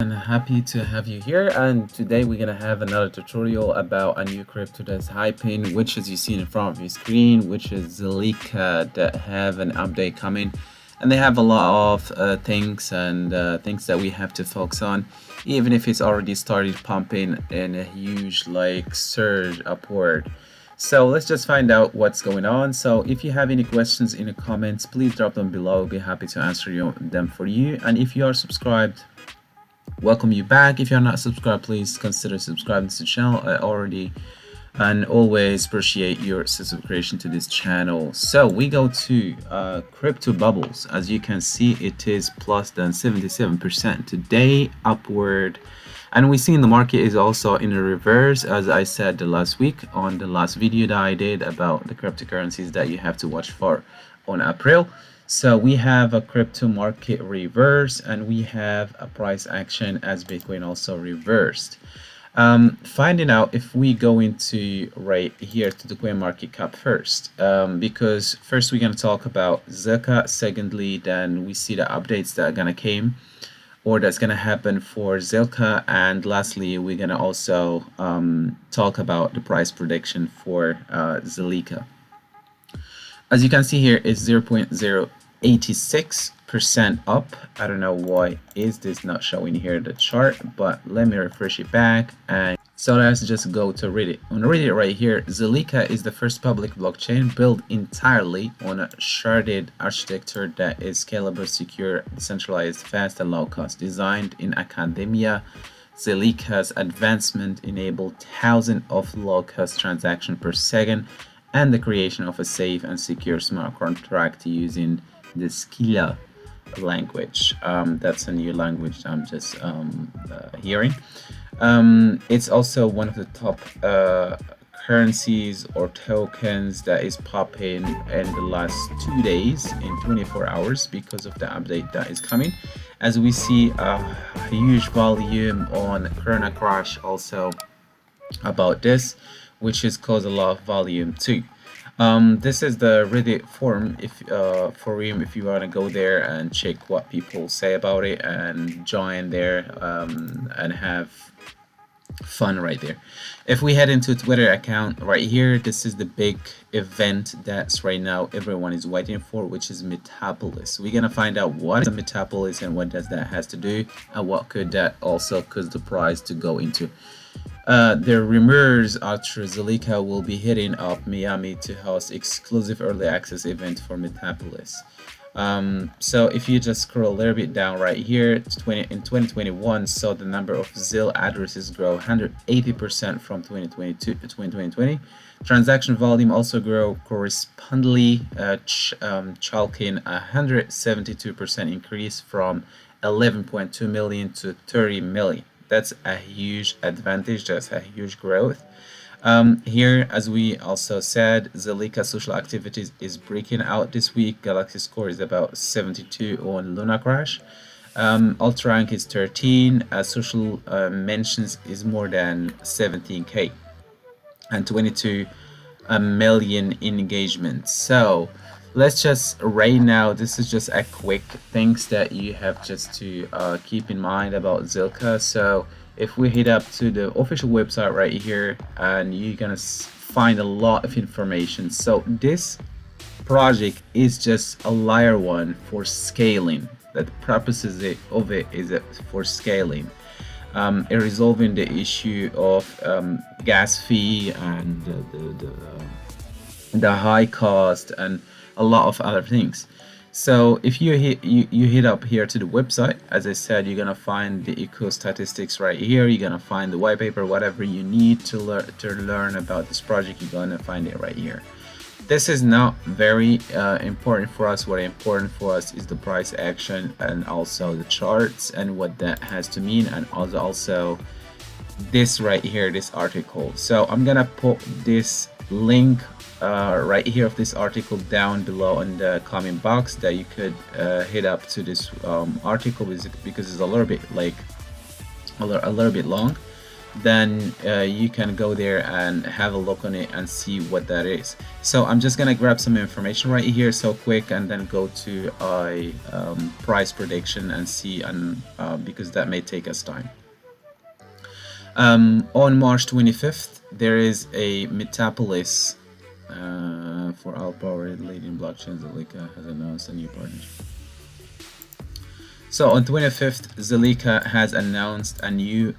And happy to have you here, and today we're gonna have another tutorial about a new crypto that's hyping, which as you see in front of your screen, which is Zilliqa, that have an update coming, and they have a lot of things and things that we have to focus on, even if it's already started pumping in a huge surge upward. So let's just find out what's going on. So if you have any questions in the comments, please drop them below. I'll be happy to answer them for you. And if you are subscribed, welcome you back. If you're not subscribed, please consider subscribing to the channel. I already and always appreciate your subscription to this channel. So we go to crypto bubbles. As you can see, it is plus than 77% today, upward. And we see in the market is also in a reverse, as I said the last week on the last video that I did about the cryptocurrencies that you have to watch for on April. So we have a crypto market reverse, and we have a price action as Bitcoin also reversed. Finding out if we go into right here to the coin market cap first, because first we're going to talk about Zilliqa. Secondly, then we see the updates that are going to came or that's going to happen for Zilliqa, and lastly we're going to also talk about the price prediction for Zilliqa. As you can see here, it's 0.086% up. I don't know why is this not showing here the chart, but let me refresh it back. And so let's just go to Reddit. On Reddit right here, Zilliqa is the first public blockchain built entirely on a sharded architecture that is scalable, secure, decentralized, fast, and low cost. Designed in academia, Zilliqa's advancement enabled thousands of low-cost transactions per second and the creation of a safe and secure smart contract using the Zilliqa language. That's a new language I'm just hearing. It's also one of the top currencies or tokens that is popping in the last 2 days in 24 hours because of the update that is coming. As we see a huge volume on Corona Crash also about this, which has caused a lot of volume too. This is the Reddit forum if you want to go there and check what people say about it and join there and have fun right there. If we head into Twitter account right here, this is the big event that's right now everyone is waiting for, which is Metapolis. We're gonna find out what is a Metapolis and what does that has to do, and what could that also cause the price to go into. The rumors are true. Zilliqa will be hitting up Miami to host exclusive early access event for Metapolis. So if you just scroll a little bit down right here, in 2021 saw the number of Zil addresses grow 180% from 2022 to 2020. Transaction volume also grow correspondingly, chalking a 172% increase from 11.2 million to 30 million. That's a huge advantage. That's a huge growth. Here, as we also said, Zilliqa social activities is breaking out this week. Galaxy score is about 72 on Luna Crash. Ultra rank is 13. Social mentions is more than 17k and 22 million engagement. So let's just right now, this is just a quick things that you have just to keep in mind about Zilliqa. So if we hit up to the official website right here, and you're gonna find a lot of information. So this project is just a layer one for scaling. That the purpose of it is for scaling, resolving the issue of gas fee and the high cost and a lot of other things. So if you hit up here to the website, as I said, you're gonna find the eco statistics right here. You're gonna find the white paper, whatever you need to learn about this project. You're gonna find it right here. This is not very important for us. What important for us is the price action and also the charts and what that has to mean, and also this right here, this article. So I'm gonna put this link right here of this article down below in the comment box that you could hit up to this article because it's a little bit a little bit long. then you can go there and have a look on it and see what that is. So I'm just gonna grab some information right here so quick and then go to a price prediction and see, and because that may take us time. On March 25th, there is a Metapolis for all power leading blockchains. Zilliqa has announced a new partnership. So on 25th, Zilliqa has announced a new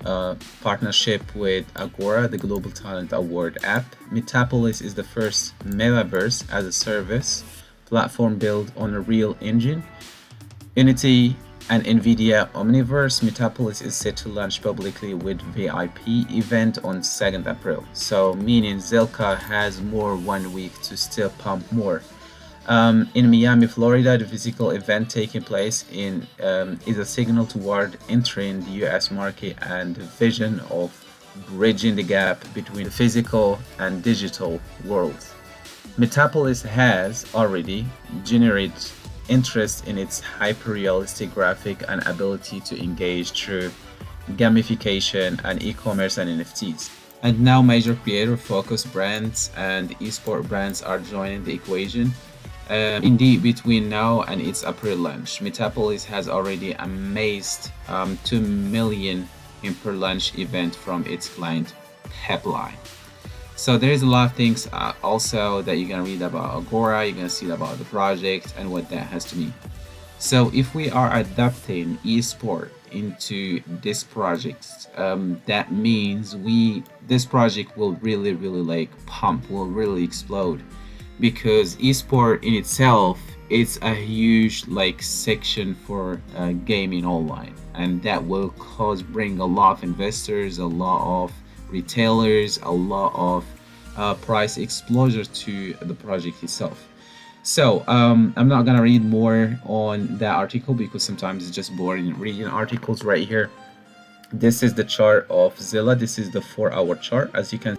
partnership with Agora, the Global Talent Award app. Metapolis is the first metaverse as a service platform built on a real engine, Unity and NVIDIA Omniverse. Metapolis is set to launch publicly with VIP event on 2nd April. So meaning Zilliqa has more 1 week to still pump more. In Miami, Florida, the physical event taking place in is a signal toward entering the US market and the vision of bridging the gap between the physical and digital worlds. Metapolis has already generated interest in its hyper-realistic graphic and ability to engage through gamification and e-commerce and NFTs. And now major creator-focused brands and esport brands are joining the equation. Indeed, between now and its April launch, Metapolis has already amassed 2 million in per launch event from its client Pepline. So there's a lot of things also that you're gonna read about Agora. You're gonna see about the project and what that has to mean. So if we are adapting esport into this project, that means this project will really like pump, will really explode, because esport in itself, it's a huge like section for gaming online, and that will bring a lot of investors, a lot of retailers, a lot of price exposure to the project itself. So I'm not gonna read more on that article because sometimes it's just boring reading articles right here. This is the chart of Zilla. This is the 4-hour chart. As you can,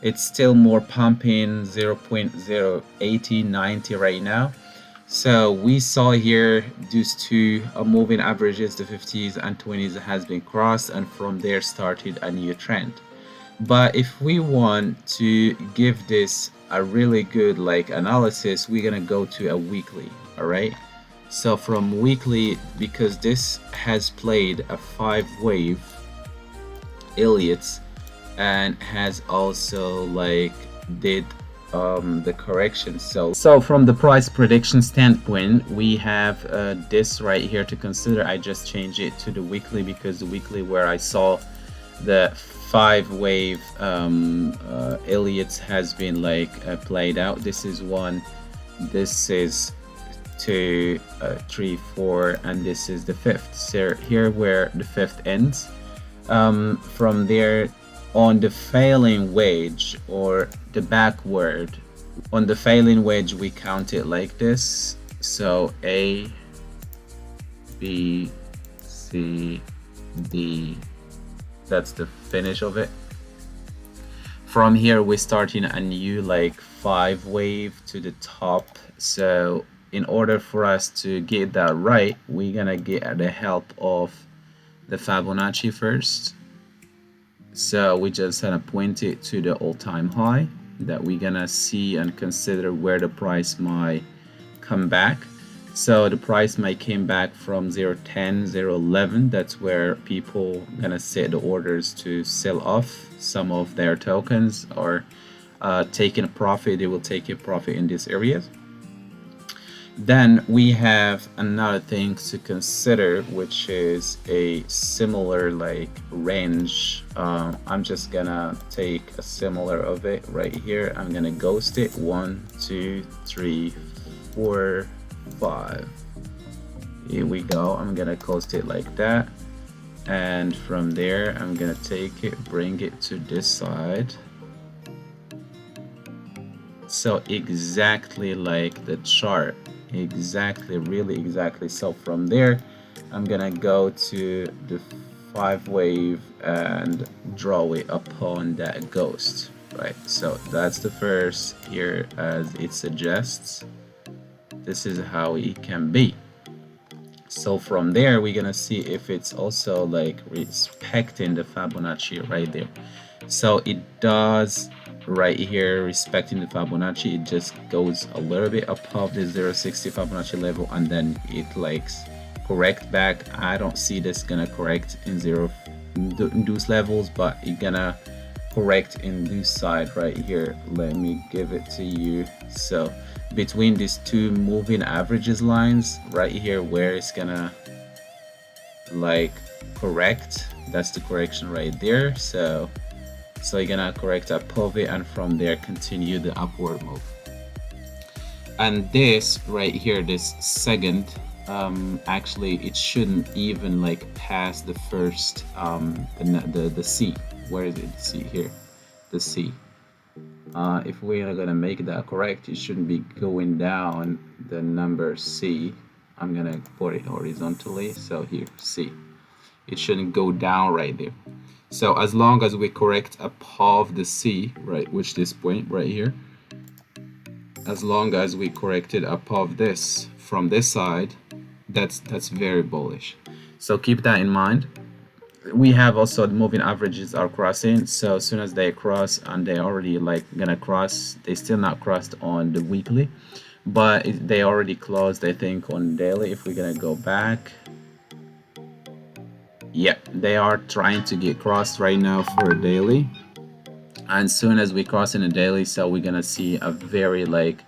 it's still more pumping, 0.080, 90 right now. So we saw here these two moving averages, the 50s and 20s, has been crossed, and from there started a new trend. But if we want to give this a really good like analysis, we're gonna go to a weekly. All right, so from weekly, because this has played a 5-wave Elliot's and has also like did the correction. So from the price prediction standpoint, we have this right here to consider. I just changed it to the weekly because the weekly where I saw the 5-wave Elliot's has been like played out. This is 1, this is 2, 3, 4, and this is the 5th. So here where the 5th ends, from there on the failing wedge or the backward, on the failing wedge we count it like this. So A, B, C, D, that's the finish of it. From here we're starting a new like 5-wave to the top. So in order for us to get that right, we're gonna get the help of the Fibonacci first. So we just gonna point it to the all-time high that we're gonna see and consider where the price might come back. So the price might came back from 0.10, 0.11. That's where people gonna set the orders to sell off some of their tokens or taking a profit. They will take a profit in these areas. Then we have another thing to consider, which is a similar like range. I'm just gonna take a similar of it right here. I'm gonna ghost it. 1, 2, 3, 4, 5. Here we go. I'm gonna ghost it like that, and from there I'm gonna take it, bring it to this side. So exactly like the chart, exactly, really exactly. So from there I'm gonna go to the 5-wave and draw it upon that ghost, right? So that's the first here as it suggests. This is how it can be. So from there, we're gonna see if it's also like respecting the Fibonacci right there. So it does right here, respecting the Fibonacci. It just goes a little bit above the 0.60 Fibonacci level, and then it like correct back. I don't see this gonna correct in those levels, but it gonna correct in this side right here. Let me give it to you. So between these two moving averages lines right here, where it's gonna like correct, that's the correction right there. So you're gonna correct above it, and from there continue the upward move. And this right here, this second, actually it shouldn't even like pass the first the C. Where is it? C here, the C. If we are gonna make that correct, it shouldn't be going down the number C. I'm gonna put it horizontally, so here C. It shouldn't go down right there. So as long as we correct above the C, right, which this point right here, as long as we corrected above this from this side, that's very bullish. So keep that in mind. We have also the moving averages are crossing, so as soon as they cross, and they already like gonna cross, they still not crossed on the weekly, but they already closed, I think, on daily. If we're gonna go back, yeah, they are trying to get crossed right now for a daily, and soon as we cross in a daily, so we're gonna see a very like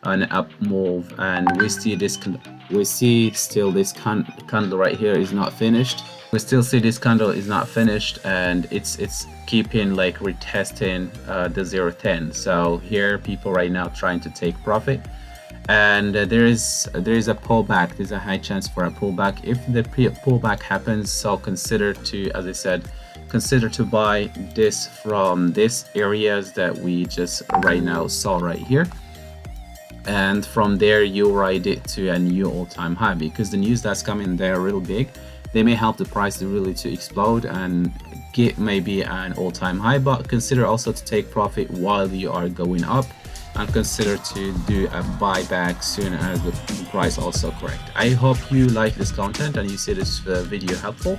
an up move, and we see this still this candle right here is not finished. We still see this candle is not finished, and it's keeping like retesting the 0.10. So here people right now trying to take profit, and there is a pullback. There's a high chance for a pullback. If the pullback happens, so consider to, as I said, consider to buy this from these areas that we just right now saw right here, and from there you ride it to a new all-time high, because the news that's coming there real big. They may help the price to really to explode and get maybe an all-time high, but consider also to take profit while you are going up, and consider to do a buyback soon as the price also correct. I hope you like this content and you see this video helpful,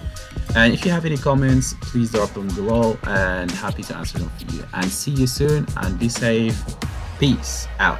and if you have any comments, please drop them below, and happy to answer them for you. And see you soon, and be safe. Peace out.